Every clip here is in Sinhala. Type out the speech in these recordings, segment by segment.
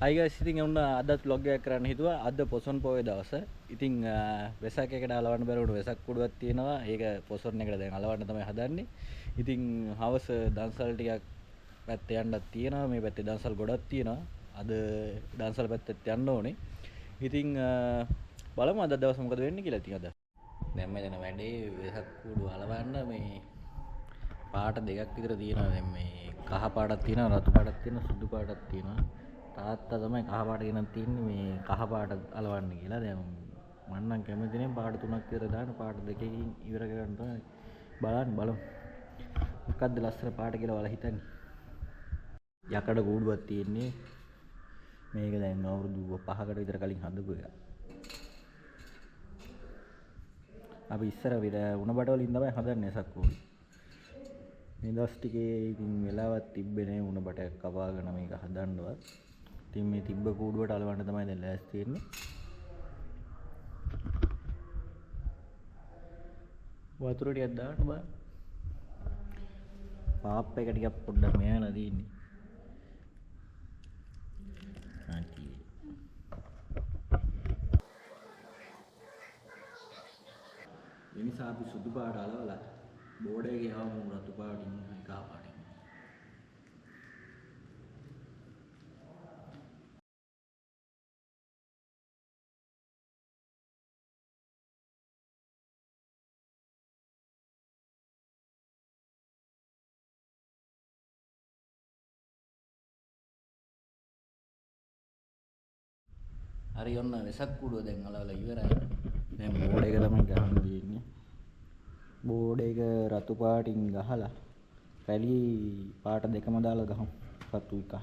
Hi guys, ඉතින් ඔන්න අදත් vlog එකක් කරන්න හිතුවා. අද පොසොන් පොයේ දවස. ඉතින් වෙසක් එකට අලවන්න බැරුණු වෙසක් කුඩුවක් තියෙනවා. ඒක පොසොන් එකට දැන් අලවන්න තමයි හදන්නේ. ඉතින් හවස දන්සල් ටිකක් පැත්තේ යන්නත් තියෙනවා. මේ පැත්තේ දන්සල් ගොඩක් තියෙනවා. අද දන්සල් පැත්තට යන්න ඕනේ. ඉතින් බලමු අද දවස් මොකද වෙන්නේ කියලා. ඉතින් අද දැන් මෙතන වැඩේ වෙසක් කුඩුව අලවන්න මේ පාට දෙකක් විතර තියෙනවා. දැන් මේ කහ පාටක් තියෙනවා, රතු පාටක් තියෙනවා, සුදු පාටක් තියෙනවා. තාත්තා තමයි කහ පාට ගෙනත් තින්නේ මේ කහ පාට අලවන්න කියලා. දැන් මම නම් කැමති නේ පාට තුනක් විතර දාන්න. පාට දෙකකින් ඉවර කරගන්න තමයි බලමු. මොකක්ද ලස්සන පාට කියලා ඔයාලා හිතන්නේ? යකඩ කූඩුවක් තියෙන්නේ. මේක දැන් අවුරුදු 5කට විතර කලින් හදපු එක. අපි ඉස්සර උණ බඩ වලින් තමයි හදන්නේ සක්කුඩු. මේ දවස් ටිකේ ඉතින් වෙලාවක් තිබ්බේ නෑ උණ බටයක් කපාගෙන මේක හදන්නවත්. ඉතින් මේ තිබ්බ කූඩුවට අලවන්න තමයි දැන් ලෑස්ති වෙන්නේ. වතුර ටිකක් දාන්න බෑ. පාප් එක ටිකක් පොඩ්ඩක් මෙයාලා තියෙන්නේ. ආටි. ඒ නිසා අපි සුදු පාට අලවලා බෝඩ් එකේ ආවම රතු පාටින් කහ පාටින්. හරි ඔන්න වෙසක් කුඩුව දැන් අලවලා ඉවරයි. දැන් බෝඩ් එක තමයි ගහන්න තියෙන්නේ. බෝඩ් එක රතු පාටින් ගහලා පැලි පාට දෙකම දාලා ගහමු. රතු එකයි.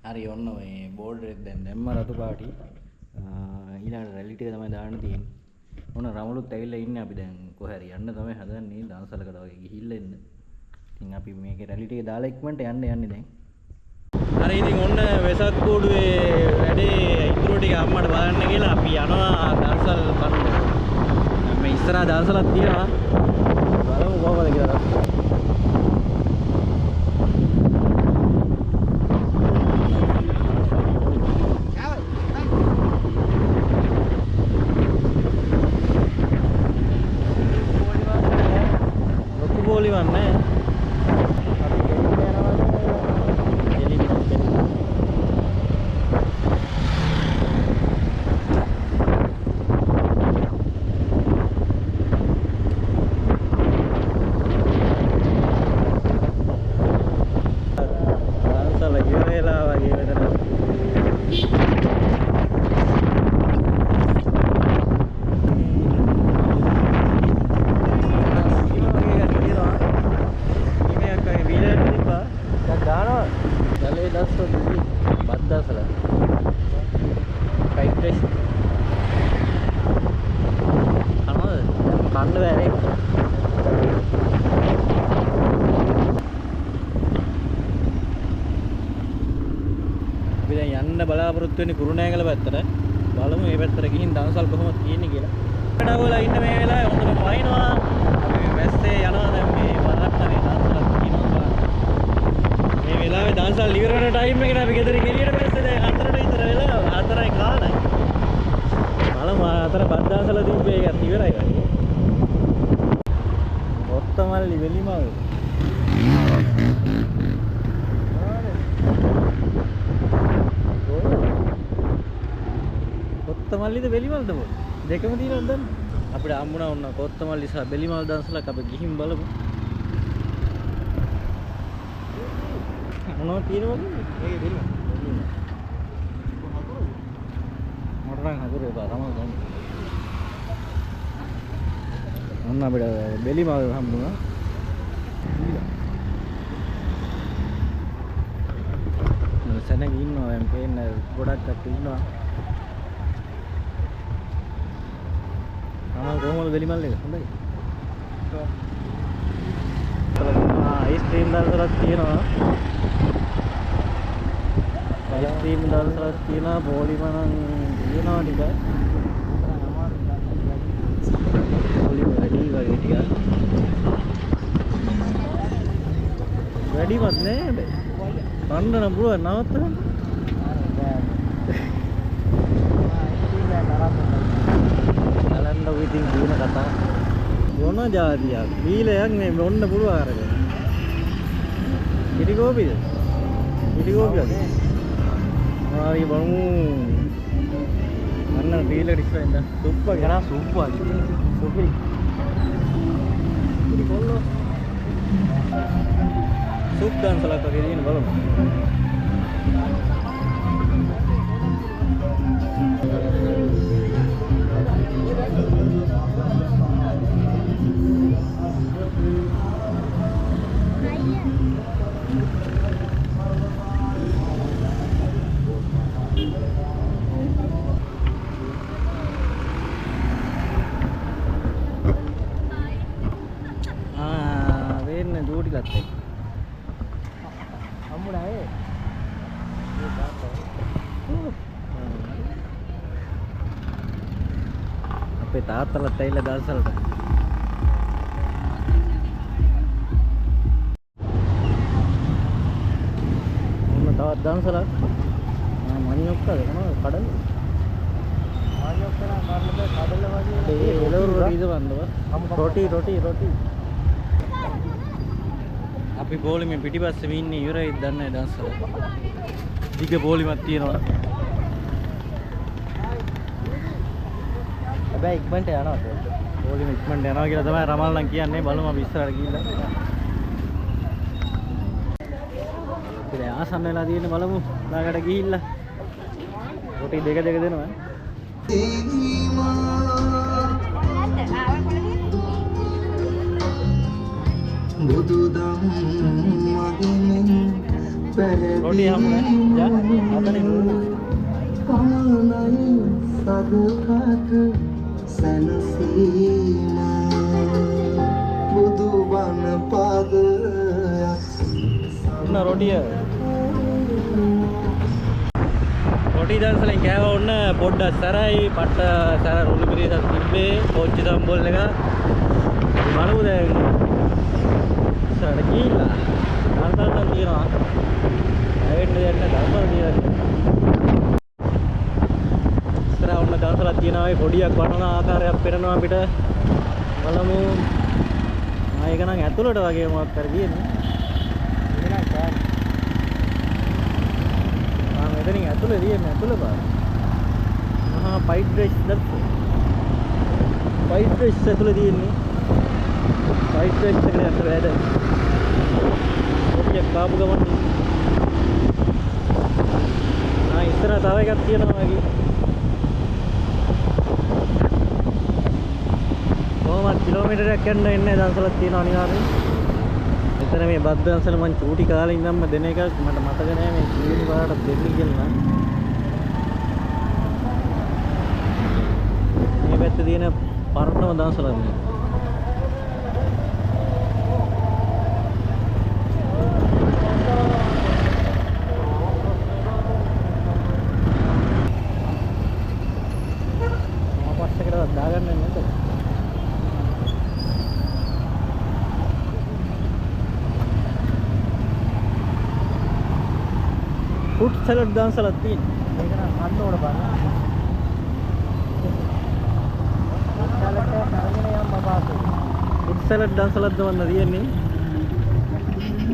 හරි ඔන්න මේ බෝඩ් එක දැන් දැම්ම රතු පාටි. ඊළඟට රැලි ටික තමයි දාන්න තියෙන්නේ. ඔන්න රමලුත් ඇවිල්ලා ඉන්නේ. අපි දැන් කොහේ හරි යන්න තමයි හදන්නේ. දන්සලකට වගේ ගිහිල්ලා එන්න. ඉතින් අපි මේකේ රැලි ටික දාලා ඉක්මනට යන්නේ දැන්. හරි ඉතින් ඔන්න වෙසක් කූඩුවේ වැඩේ ඉතුරු ටික අම්මට බලන්න කියලා අපි යනවා දන්සල් කන්න. මේ ඉස්සරහා දන්සලක් තියෙනවා. බලමු කොහොමද කියලා. යන්න බලාපොරොත්තු වෙන්නේ කුරුණෑගල පැත්තට. බලමු මේ පැත්තට ගිහින් දන්සල් කොහොමද තියෙන්නේ කියලා. කඩවල ඉන්න මේ වෙලාවේ හොඳට වයින්නවා. අපි වැස්සේ යනවා දැන් මේ වරක් මේ දන්සලක් තියෙනවා. මේ වෙලාවේ දන්සල් ඉවර වෙන ටයිම් එකේ අපි ගෙදරින් එළියට බැස්සේ දැන් 4ට විතර වෙලා 4යි කාලයි. බලමු 4 බත් දන්සල තිබ්බේ ඒකත් ඉවරයි වගේ. ඔත්තමල්ලි වෙලිමල්. කොත්තමල්ලිද වෙලිමල්ද මොකද දෙකම තියෙනවද දන්න අපිට හම්බුණා වුණා කොත්තමල්ලි සහ වෙලිමල් දන්සලක් අපි ගිහින් බලමු මොනවද තියෙනවද මේකේ වෙලිමල් මට නම් හදුරේ බා තමයි ගන්න ඔන්න අපිට වෙලිමල් හම්බුණා සෙනග ඉන්නවා දැන් පේන්න ගොඩක් කට්ටිය ඉන්නවා කොහොමද වෙලිමල් එක හොඳයි අයිස්ක්‍රීම් දන්සලක් තියෙනවා අයිස්ක්‍රීම් දන්සලක් තියෙනවා පොලිම නම් තියෙනවා ටික වැඩිමත් නෑ පන්නන පුළුවන් නවත්තන්න බලන්නකො ඉතින් කියන කතා මොන જાතියක් බීලයක් මේ ඔන්න පුළුවන් අරගෙන ඉටිකෝපිද ඉටිකෝපිද ආරි බලමු අන්න බීල ඩිස්පෙන්ඩ සුප්ප ගනා සුප්ප සුපි ඉටිකොල්ලෝ සුප් දන්සලක් වගේ තියෙන බලමු අපේ තාත්තලත් ඇවිල්ලා දවසලට මොන තවත් දවසලක් මණියොක්කද මොනවද කඩල මණියොක්ක නම් කඩල වගේ ඒ එළවලු රීද වන්දව රොටි අපි බෝලිමේ පිටිපස්සේ ඉන්නේ ඉවරයි දන්නේ දවසල දිග බෝලිමක් තියෙනවා හැබැයි ඉක්මනට යනවා බෝලිම ඉක්මනට යනවා කියලා තමයි රමල් නම් කියන්නේ බලමු අපි ඉස්සරහට ගිහිල්ලා ඉතින් ආසන්න වෙලා තියෙන්නේ බලමු ළඟට ගිහිල්ලා රොටි දෙක දෙනවා බුදුදම් මගින් රොටි හම්බුනේ අතනේ කමනයි සදකට සනසීම බුදු බණ පාදයක් ඉන්න රොටිය රොටි දන්සලෙන් කෑව ඔන්න පොඩ්ඩක් සරයි පට්ට සර රුළු මිරිසක් තිබ්බේ පොච්චි සම්බොල් එක බලමු දැන් ඉස්සරහට ගිහිල්ලා දන්සලක් තියෙනවා ඇවෙන්න දෙන්න දන්සල තියෙනවා ඔන්න දවසලක් තියෙනවා ඒ පොඩියක් වටන ආකාරයක් පෙරනවා අපිට බලමු ආයෙක නම් ඇතුළට වගේ මොකක් කර තියෙන්නේ මෙතනින් ඇතුළේ තියෙන්නේ ඇතුළේ බලන්න මහා ෆයිට් රේස් ඇතුළේ තියෙන්නේ ෆයිට් රේස් එකට යන්න වැඩ පොඩියක් කාපු ගමන් ඉස්සරහ තව එකක් තියෙනවා වගේ කිලෝමීටරයක් යන්න එන්නේ දන්සලක් තියෙනවා අනිවාර්යෙන්. මෙතන මේ බත් දන්සල මං චූටි කාලේ ඉඳන්ම දෙන එකක් මට මතක නෑ මේ ජීවිත පාරට දෙන්නේ කියලා. මේ පැත්තේ තියෙන පරණම දන්සලක් නේ. මොකක්ද දාගන්නේ නැද්ද? fruit salad දන්සලක් තියෙනවා. මේක නම් අන්න ඕන බලන්න. fruit salad දන්සලක් දවන්න තියෙන්නේ.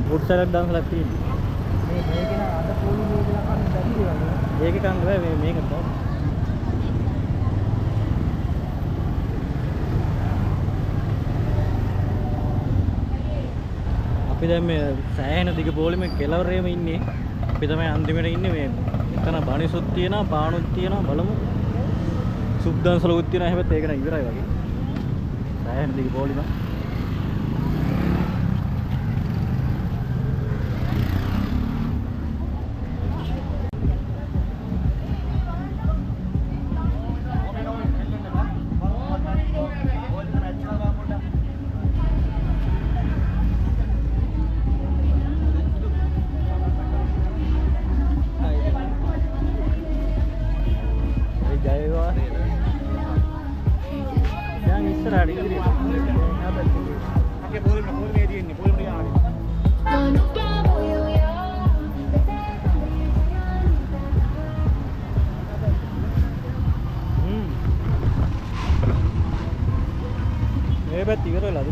fruit salad දන්සලක් තියෙනවා. මේක නම් අද පොලි මේක නම් කන්න බැරි වගේ. මේක කන්න බෑ මේක තමයි. අපි දැන් මේ සෑහෙන දිග පොලිමේ කෙලවරේම ඉන්නේ. අපි තමයි අන්තිමට ඉන්නේ මේ එතන බණිසුත් තියෙනවා පානුත් තියෙනවා බලමු සුප් දන්සලුත් තියෙනවා හැබැයි ඒක නම් ඉවරයි වගේ සෑහෙන දිග පොලිම Oke, boleh dia ini, boleh dia. පැත්ත ඉවර වෙලාද?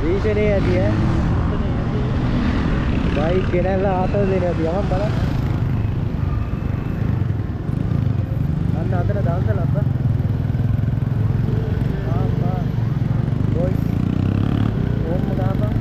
විශේෂණේ ඇති ඈ. බයික් ගෙනල්ලා ආතල් දෙන ඇති. යමන් බලන්න. අන්න අතන දාන්සල අප්පා. ආප්පා. බොයිස්. ඕම්ම දාපන්.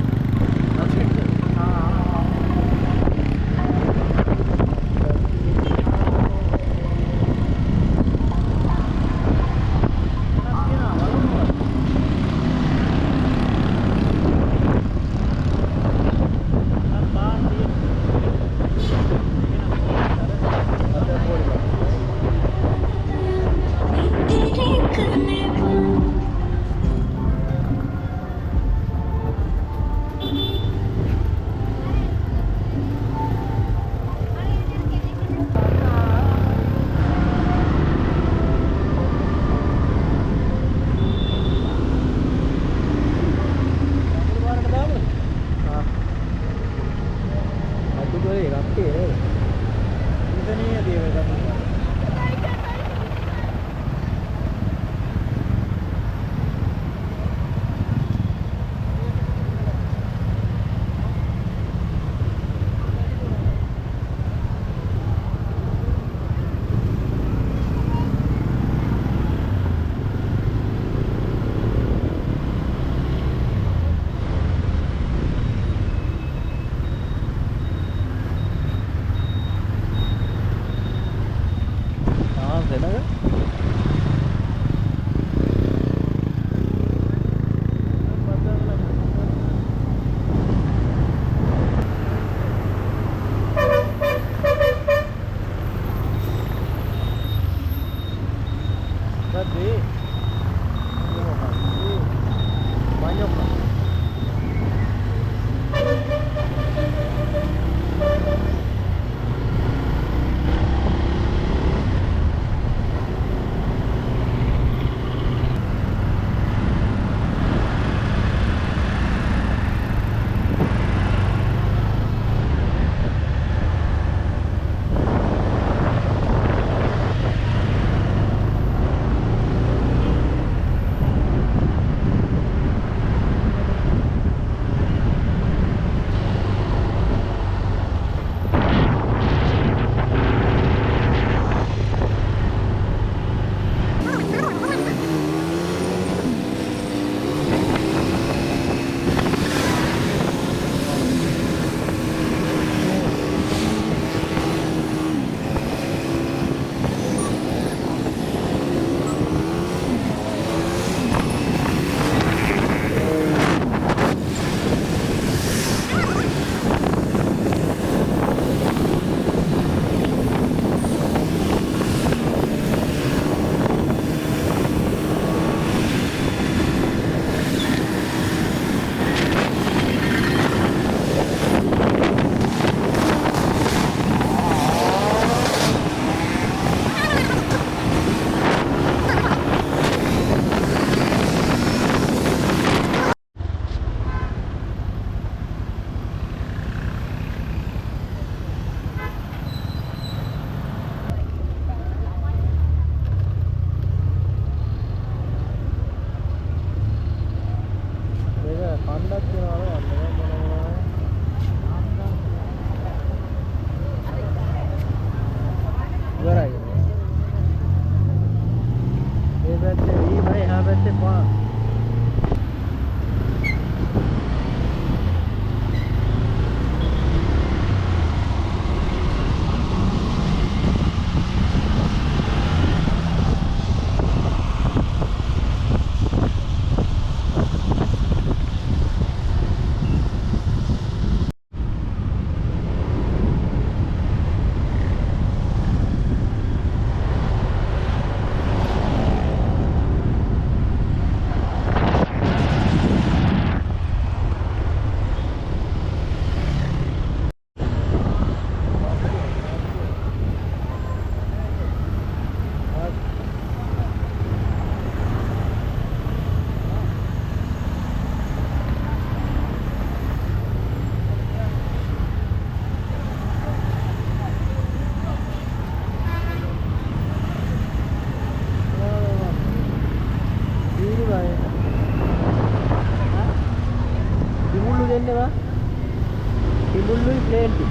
ප්ලේන්ටි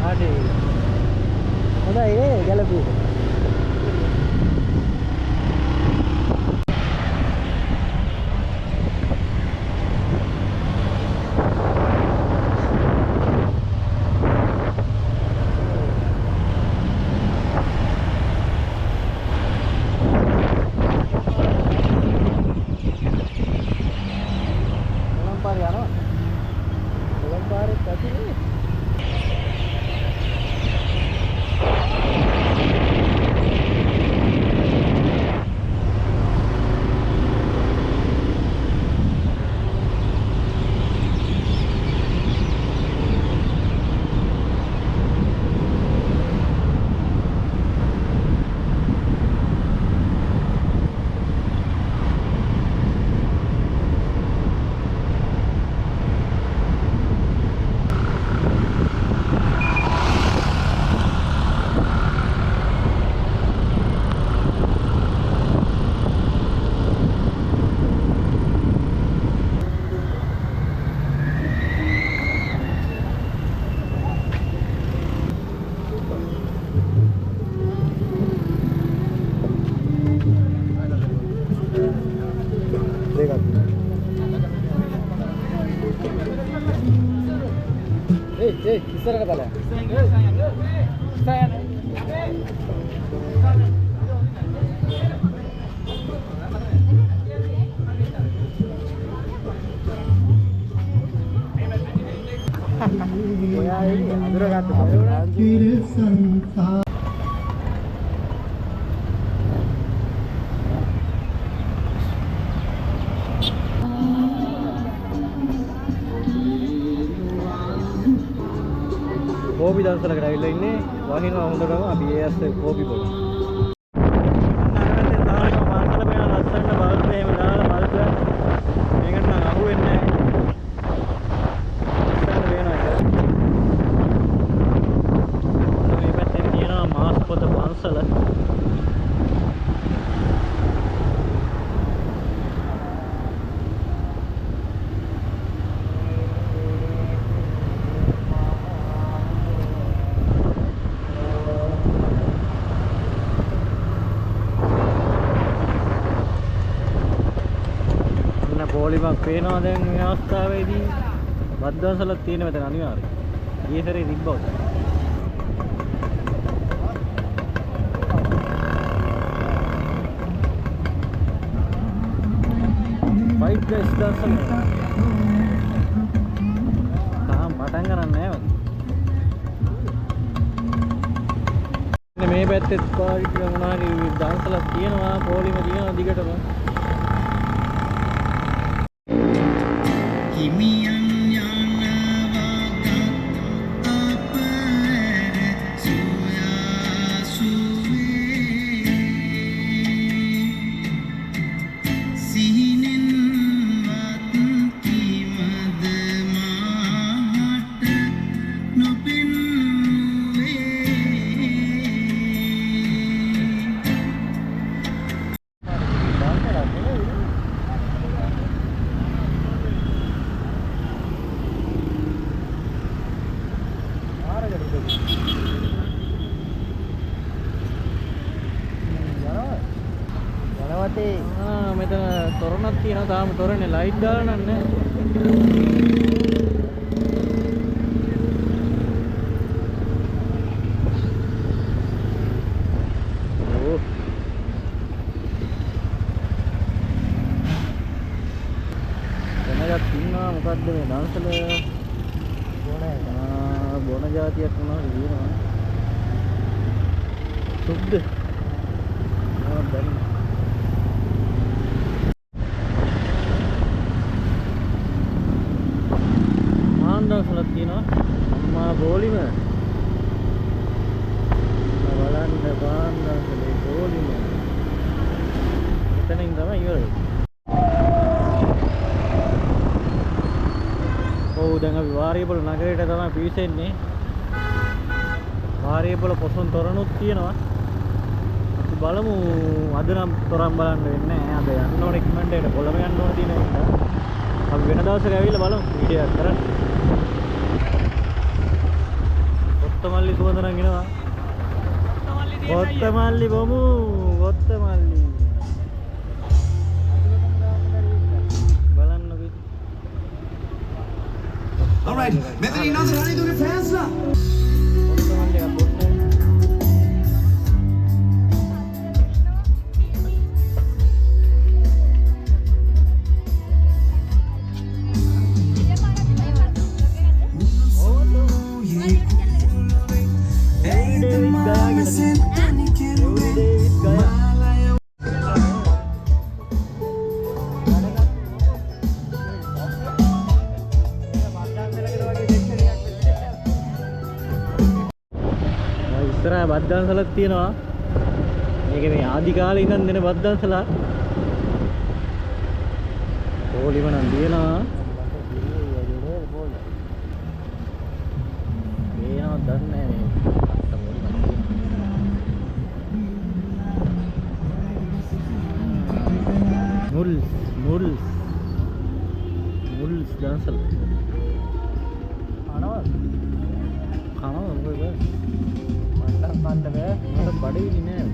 අනේ හොඳයි නේ ගැලපුවා ඉස්සරට බලන්න. ඔයා ඒ අඳුරගත්තා. කෝපි දවසලකට ඇවිල්ලා ඉන්නේ වහිනවා හොඳටම අපි ඒ ඇස්සේ කෝපි බොනවා. අන්න අර වැත්තේ සාහලික මාංශල මේවා ලස්සනට බල්බ් එහෙම දාලා බල්බ් මේකට නම් අහුවෙන්නේ නැහැ. ලස්සනට වෙනවා ඒක. මේ පැත්තේ තියෙනවා මාස්පොත පන්සල. පොලිමක් පේනවා දැන් මේ අවස්ථාවේදී බද්දවසලක් තියෙන මෙතන අනිවාර්යයෙන්. ඊයේ සැරේ තිබ්බොත්. ෆයිට් ගයිස් දවසල. තාම පටන් ගන්න නැහැ වගේ. මේ පැත්තේ පාවිච්චි කරනවා හරි දවසලක් තියෙනවා පොලිම තියෙනවා දිගටම. මෙතන තොරණක් තියෙනවා තාම තොරණේ ලයිට් දාලා නැහැ. ඕ දැනගත් ඉන්නවා මොකද්ද මේ දන්සල බොන જાතියක් මොනවද කියනවා සුද්ද දැන් දවසලක් තියෙනවා අම්මා බෝලිම බලන්න බාන්නසලේ බෝලිම එතනින් තමයි ඉවරයි. ඔව් දැන් අපි වාරියපොළ නගරයට තමයි පිවිසෙන්නේ. වාරියපොළ පොසොන් තොරණුත් තියෙනවා. අපි බලමු අද නම් තොරන් බලන්න වෙන්නේ නැහැ. අද යන්න ඕනේ ඉක්මනට කොළඹ යන්න ඕන තියෙන නිසා අපි වෙන දවසක ඇවිල්ලා බලමු වීඩියෝ එකක් කරන්න. කොත්තමල්ලි සුවඳ නම් එනවා. කොත්තමල්ලි බොමු. කොත්තමල්ලි. බලන්න කිව්වා. Alright, මෙතන ඉන්නවද රණිදුගේ ෆෑන්ස්ලා? කොත්තමල්ලි එකක් බොන්න. ඉස්සරහ බද්දන්සලක් තියෙනවා. මේක මේ ආදි කාලේ ඉඳන් දෙන බද්දන්සලා. පොලිම නම් දිනනවා. මේනවත් දන්නේ නැහැ මේ. මුල්ස් දන්සල. කනවද මොකද? කන්න බෑ. මට බඩගිනි නෑ.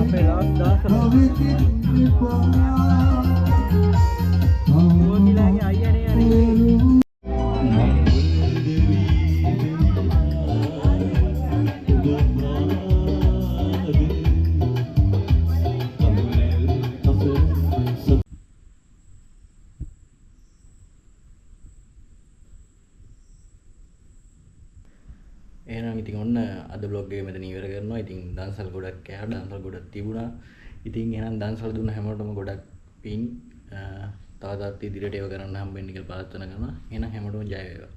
අපේ ලාස් දාසල. මොනිලාගේ අයියනේ අනේ. එහෙනම් ඉතින් ඔන්න අද බ්ලොග් එක මෙතන ඉවර කරනවා. ඉතින් දන්සල් ගොඩක් කෑවා, දන්සල් ගොඩක් තිබුණා. ඉතින් එහෙනම් දන්සල් දුන්න හැමෝටම ගොඩක් පින්. තව තවත් ඉදිරියට ඒව කරන්න හම්බෙන්න කියලා ප්‍රාර්ථනා කරනවා. එහෙනම් හැමෝටම ජය වේවා.